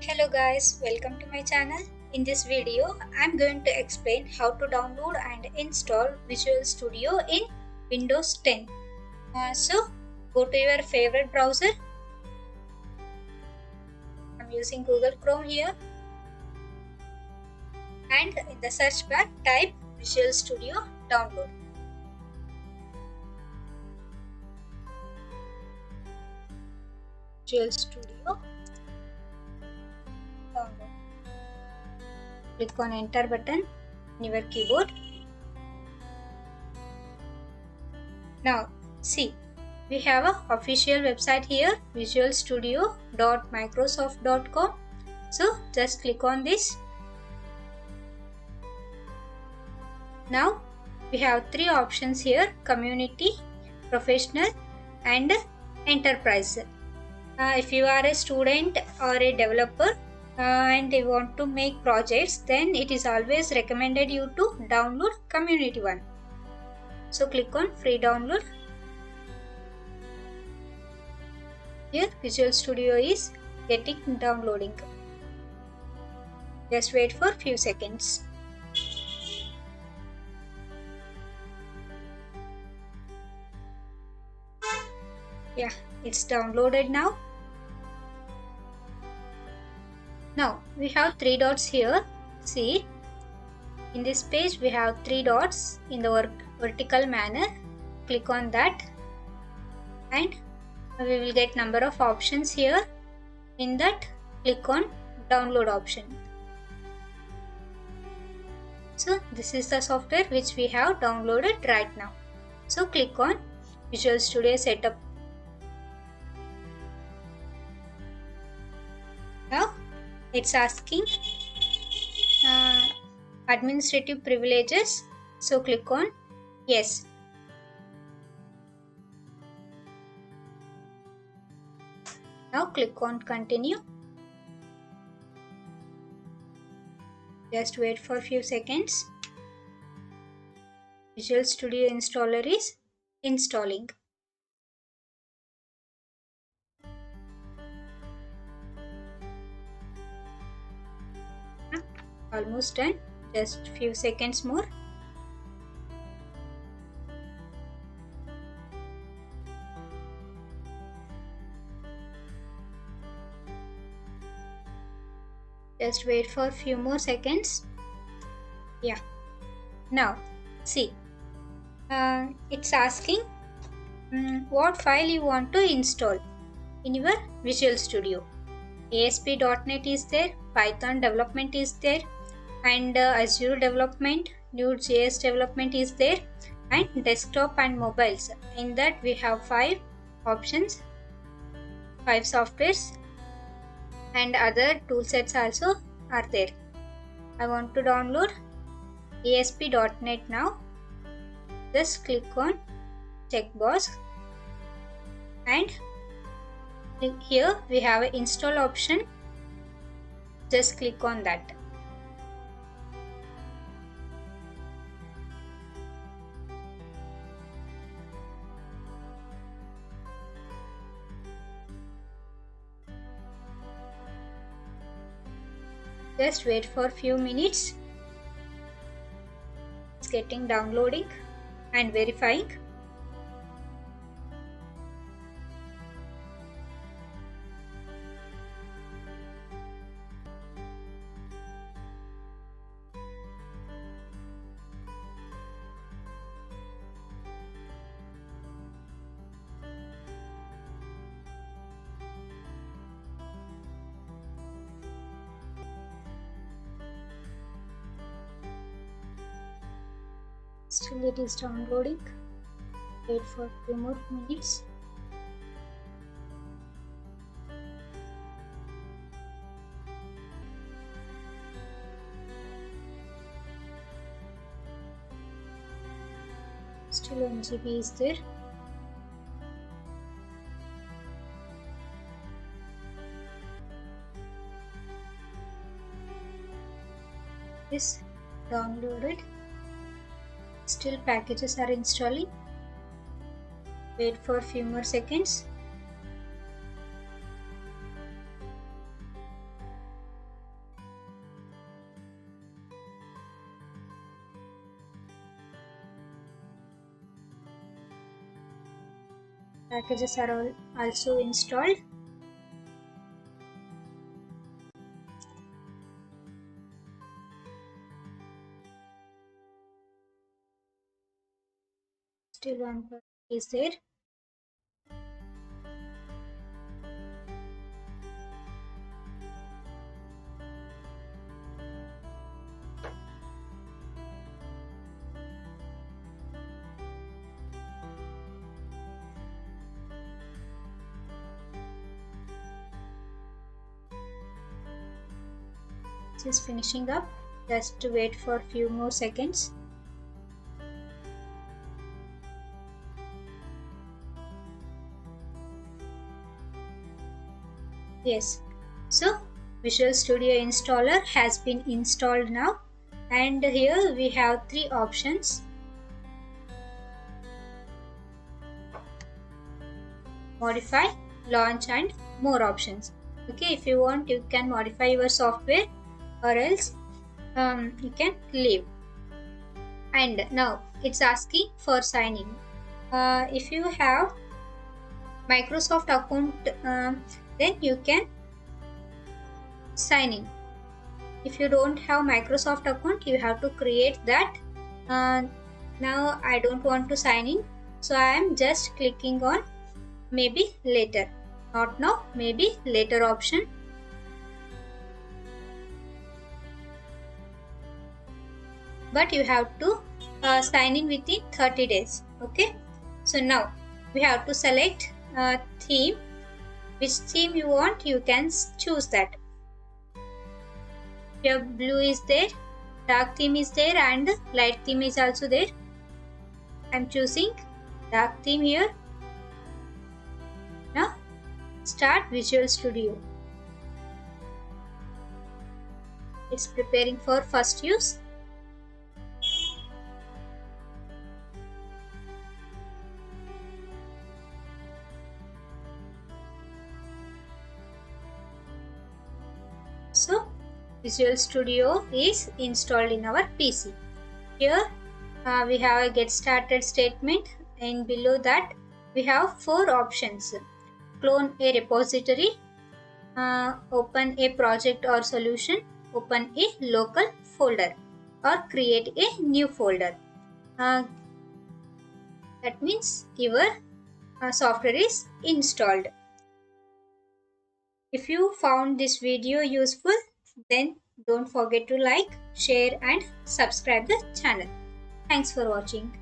Hello guys, welcome to my channel. In this video, I'm going to explain how to download and install Visual Studio in Windows 10. So, go to your favorite browser. I'm using Google Chrome here. And in the search bar, type Visual Studio Download. Visual Studio Download. Click on Enter button on your keyboard. Now, see, we have an official website here, visualstudio.microsoft.com. So, just click on this. Now, we have three options here: community, professional, and enterprise. If you are a student or a developer and you want to make projects, then it is always recommended you to download community one. So click on free download. Here Visual Studio is getting downloading. Just wait for few seconds. Yeah, it's downloaded now. Now we have three dots here. See, in this page we have three dots in the vertical manner. Click on that and we will get number of options here. In that, click on download option. So this is the software which we have downloaded right now. So click on Visual Studio Setup. Now it's asking administrative privileges. So click on yes. Now click on continue. Just wait for a few seconds. Visual Studio installer is installing. Almost done. Just few seconds more. Just wait for a few more seconds. Yeah. Now, see. It's asking what file you want to install in your Visual Studio. ASP.NET is there, Python development is there, and Azure development, Node.js development is there, and desktop and mobiles. In that we have 5 options, 5 softwares, and other toolsets also are there. I want to download ASP.NET now. Just click on checkbox and here we have an install option. Just click on that. Just wait for a few minutes. It's getting downloading and verifying. Still it is downloading. Wait for a few more minutes. Still 1 GB is there. Is downloaded. Still packages are installing. Wait for a few more seconds. Packages are all also installed. Still one is there. Just finishing up. Just wait for a few more seconds. Yes, so Visual Studio installer has been installed now, and here we have three options: modify, launch, and more options. Okay, if you want, you can modify your software, or else you can leave. And now it's asking for signing. If you have Microsoft account, then you can sign in. If you don't have Microsoft account, you have to create that. Now I don't want to sign in, so I am just clicking on maybe later, not now, maybe later option. But you have to sign in within 30 days. Okay, so now we have to select theme. Which theme you want, you can choose that. Here blue is there, dark theme is there, and light theme is also there. I'm choosing dark theme here. Now start Visual Studio. It's preparing for first use. So Visual Studio is installed in our PC. Here we have a get started statement, and below that we have four options: clone a repository, open a project or solution, open a local folder, or create a new folder. That means your software is installed. If you found this video useful, then don't forget to like, share, and subscribe the channel. Thanks for watching.